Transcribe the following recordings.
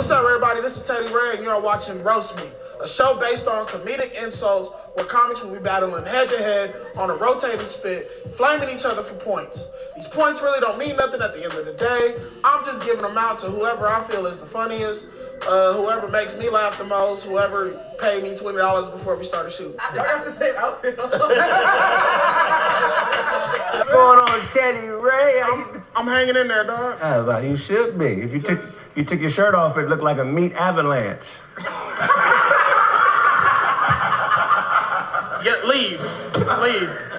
What's up, everybody? This is Teddy Ray, and you're watching Roast Me, a show based on comedic insults where comics will be battling head-to-head on a rotating spit, flaming each other for points. These points really don't mean nothing at the end of the day. I'm just giving them out to whoever I feel is the funniest, whoever makes me laugh the most, whoever paid me $20 before we started shooting. Y'all got the same outfit on. What's going on, Teddy Ray? I'm hanging in there, dog. Well, you should be. If you took your shirt off, it looked like a meat avalanche. Yeah, leave.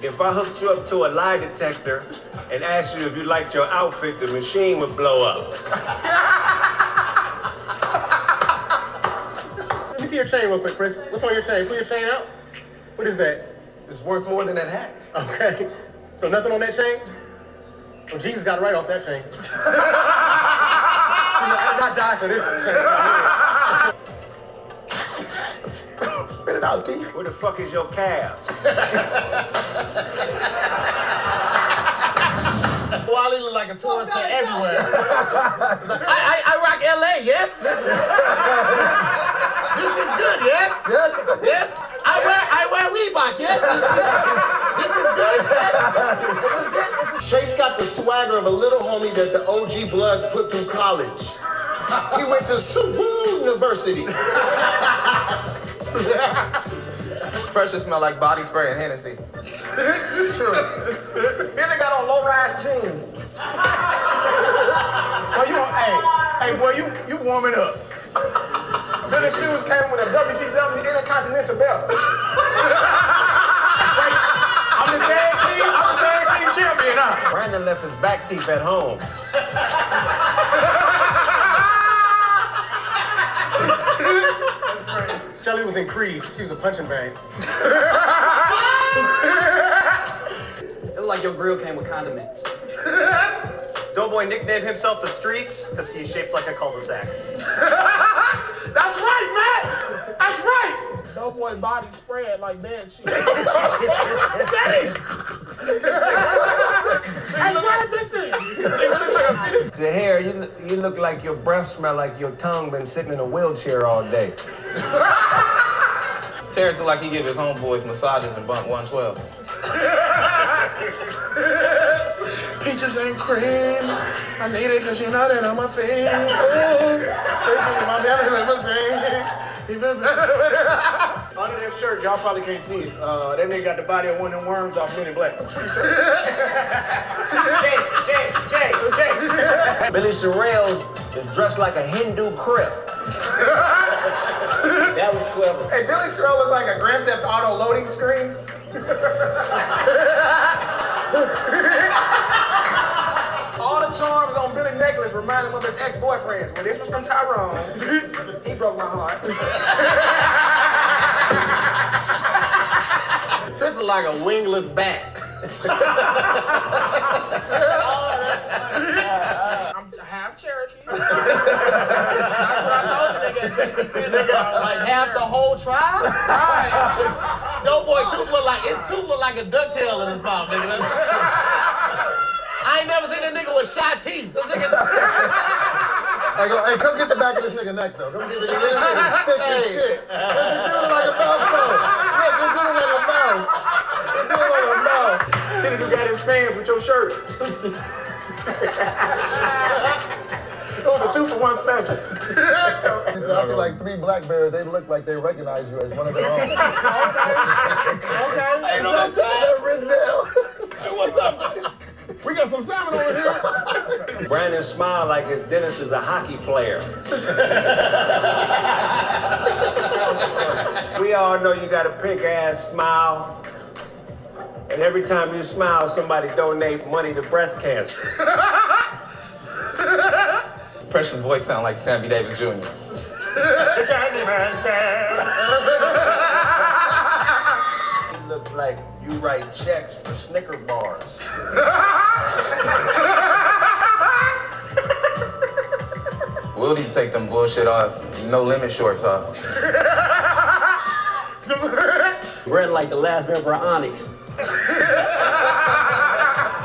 If I hooked you up to a lie detector and asked you if you liked your outfit, the machine would blow up. Let me see your chain real quick, Chris. What's on your chain? Pull your chain out. What is that? It's worth more than that hat. Okay. So nothing on that chain? Well, Jesus got it right off that chain. I did not die for this chain. Spit it out, T. Where the fuck is your calves? Wally look like a tourist everywhere. I rock LA, yes? This is good, yes? Yes? I wear Reebok, yes? This is good, yes? Chase got the swagger of a little homie that the OG Bloods put through college. He went to Suwoo University. Pressure smell like body spray and Hennessy. True. Billy got on low-rise jeans. Boy, hey, boy, you warming up. Billy's shoes came with a WCW Intercontinental belt. I'm the tag team champion, huh? Brandon left his back teeth at home. Shelly was in Creed. She was a punching bag. It looked like your grill came with condiments. Doughboy nicknamed himself the Streets because he's shaped like a cul-de-sac. That's right, Matt. That's right. Doughboy body spread like bad shit. Hey, Brad, listen. The hair, you look like your breath smell like your tongue been sitting in a wheelchair all day. Terrence looked like he give his homeboys massages in bunk 112. Peaches and cream. I need it because you know that I'm a fiend. My manager never sing. Even better. Under that shirt, y'all probably can't see it. That nigga got the body of one of them worms off Men in Black. Jay. Billy Sorrells is dressed like a Hindu crip. That was clever. Hey, Billy Sorrell looked like a Grand Theft Auto loading screen. All the charms on Billy necklace remind him of his ex-boyfriends. When this was from Tyrone, he broke my heart. This is like a wingless bat. I'm half Cherokee. That's what I told the nigga at JC Penney. Like half the whole tribe? Right. Doughboy tooth look like a ducktail in his mouth, nigga. I ain't never seen a nigga with shy teeth. This nigga... Hey, come get the back of this nigga neck, though. Come get the nigga neck. Thick as shit. He's doing like a mouse, though. Look, he's doing like a mouse. He's doing like a mouse. Shit, you got his pants with your shirt. It was a 2-for-1 special. I see like 3 black bears. They look like they recognize you as one of their own. Okay. Ain't no time. Hey, what's up, Jay? We got some salmon over here. Brandon smiled like his dentist is a hockey player. We all know you got a pink-ass smile. And every time you smile, somebody donate money to breast cancer. Precious voice sound like Sammy Davis Jr. You look like you write checks for Snicker bars. We'll need to take them bullshit no limit shorts off. Red like the last member of Onyx.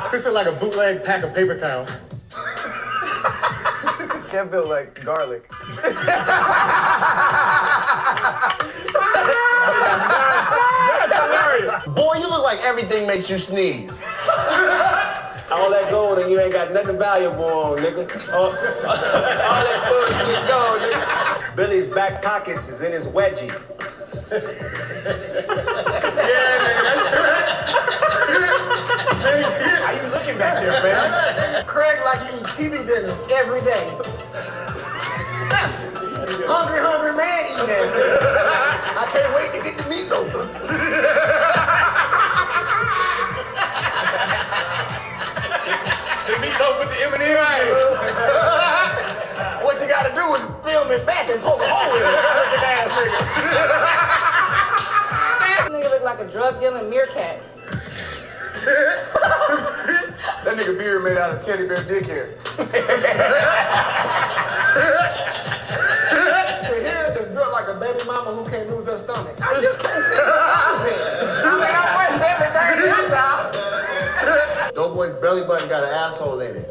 Chris look like a bootleg pack of paper towels. Chef built like garlic. Boy, you look like everything makes you sneeze. All that gold and you ain't got nothing valuable on, nigga. All that bullshit gold, nigga. Billy's back pockets is in his wedgie. How you looking back there, fam? Kraig like he eats TV dinners every day. Hungry man eating that. I can't wait to get the meat over. The meat over with the M&M's. What you gotta do is film it back and poke a hole in it. Looking ass nigga. This nigga look like a drug dealing meerkat. That nigga beard made out of teddy bear dick hair. Here is built like a baby mama who can't lose her stomach. I just can't see the opposite. I mean, I'm worth everything else out. Doughboy's belly button got an asshole in it.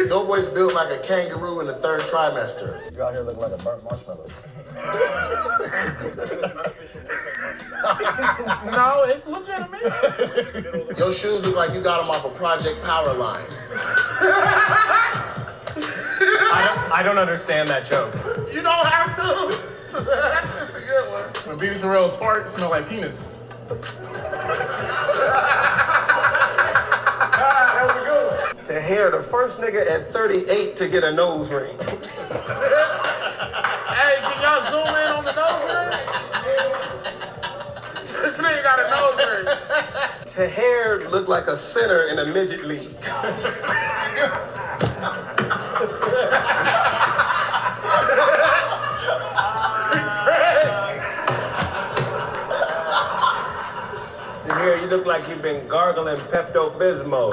Doughboy's built like a kangaroo in the 3rd trimester. You out here looking like a burnt marshmallow. No, it's legitimate. Your shoes look like you got them off a Project Powerline. I don't understand that joke. You don't have to. That's a good one. When baby sorrells fart, smell like penises. That was a good one. To hair the first nigga at 38 to get a nose ring. Hey, can y'all zoom in on the nose ring? This nigga got a nose ring. To hair look like a center in a midget league. Here, you look like you've been gargling Pepto-Bismol.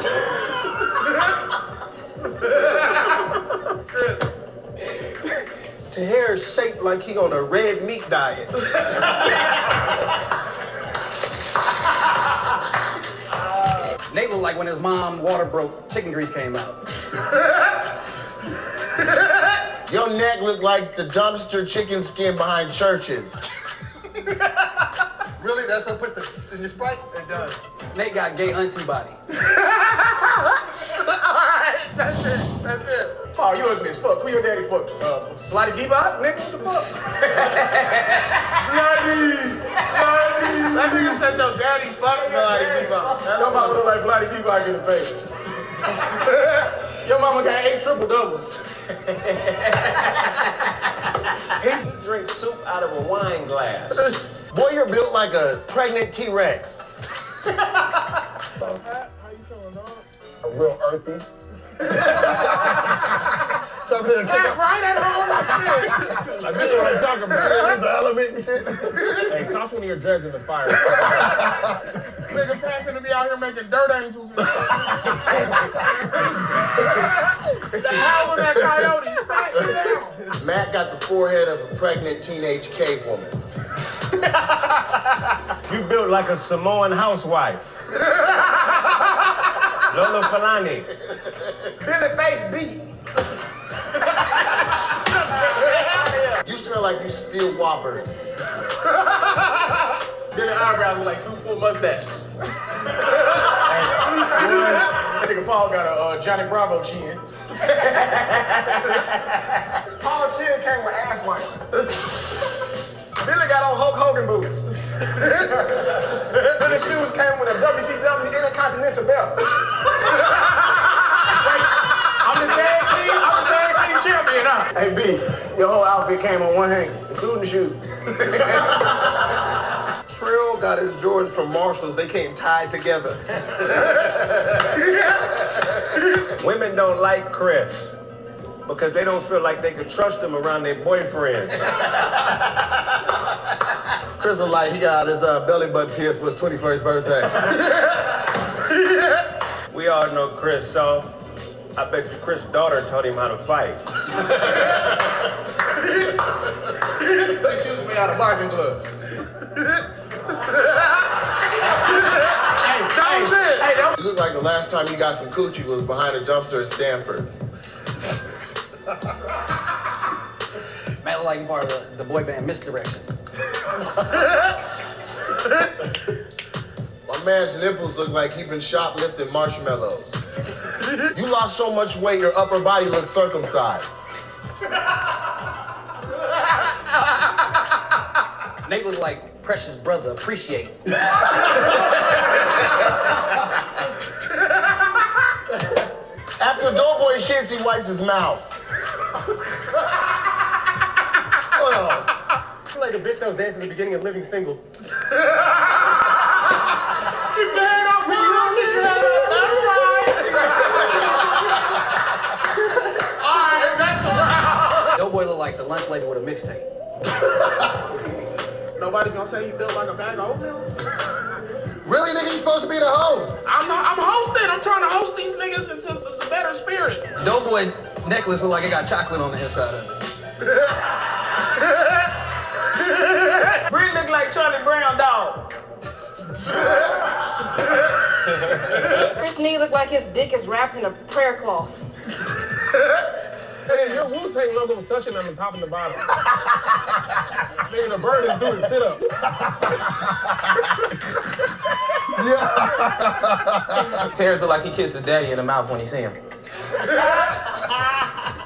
To hair shaped like he on a red meat diet. Nate looked like when his mom water broke, chicken grease came out. Your neck look like the dumpster chicken skin behind churches. Really? That's what puts the in your Sprite? It does. Nate got gay auntie body. Alright, that's it. That's it. Oh, you ugly as fuck. Who your daddy fuck? Bloody Bebop? Nigga, what the fuck? Bloody! That nigga said your daddy fucked Bloody Bebop. Your mama look like Bloody Bebop in the face. Your mama got 8 triple doubles. He drinks soup out of a wine glass. Boy, you're built like a pregnant T-Rex. How you feeling, dog? Real earthy. Cat right at home and shit. Like, this is what I'm talking about. There's an element and shit. Hey, toss one of your dreads in the fire. This nigga Pat finna be out here making dirt angels and shit. The hell with that coyote? Pat, get down. Matt got the forehead of a pregnant teenage cave woman. You built like a Samoan housewife. Lola Falani. Billy face beat. You smell like you steal Whopper. Billy eyebrows look like 2 full mustaches. That nigga Paul got a Johnny Bravo chin. Paul chin came with ass wipes. Billy got on Hulk Hogan boots. Billy's shoes came with a WCW Intercontinental belt. I'm the tag team champion, huh? Hey, B, your whole outfit came on one hanger, including the shoes. Trill got his Jordans from Marshalls. They came tied together. Women don't like Chris because they don't feel like they could trust him around their boyfriends. Chris is like, he got his belly button pierced for his 21st birthday. We all know Chris, so I bet you Chris' daughter taught him how to fight. These shoes made out of boxing gloves. That was it. You look like the last time you got some coochie was behind a dumpster at Stanford. sound like part of the boy band Misdirection. My man's nipples look like he been shoplifting marshmallows. You lost so much weight, your upper body looks circumcised. Nate look like Precious brother, Appreciate. After Doughboy shits, he wipes his mouth. Hold on. I feel like the bitch that was dancing at the beginning of Living Single. Keep your head up, bro. Keep your head up. That's right. All right, that's the round. Doughboy look like the lunch lady with a mixtape. Nobody's gonna say he built like a bag of oatmeal. Really, nigga, you supposed to be the host. I'm hosting. I'm trying to host these niggas into the better spirit. Doughboy necklace look like it got chocolate on the inside of it. Bree look like Charlie Brown dog. Chris Knee look like his dick is wrapped in a prayer cloth. Hey, your Wu-Tang logo was touching on the top and the bottom. Nigga, the bird is doing sit-up. Terrence look like he kissed his daddy in the mouth when he see him.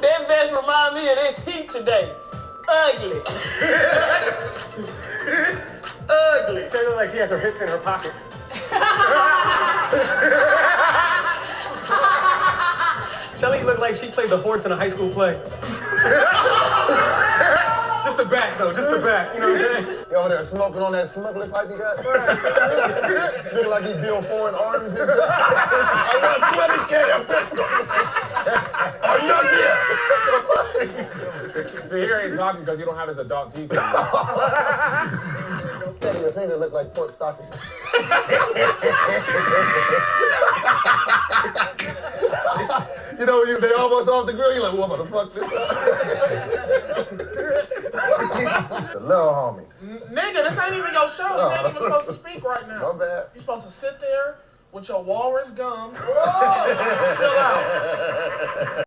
That vest remind me of this heat today. Ugly. Ugly. She look like she has her hips in her pockets. Shelly looked like she played the horse in a high school play. Just the back, though. Just the back. You know what I'm saying? You over there smoking on that smuggler pipe you got? Looking like he's doing foreign arms and shit. I want 20K. I'm not there. So here ain't talking because you don't have his adult teeth. Your finger look like pork sausage. You know, they almost off the grill, you're like, well, I'm about to fuck this up. The little homie. Nigga, this ain't even your show. You ain't even supposed to speak right now. My bad. You're supposed to sit there with your walrus gums. Chill out.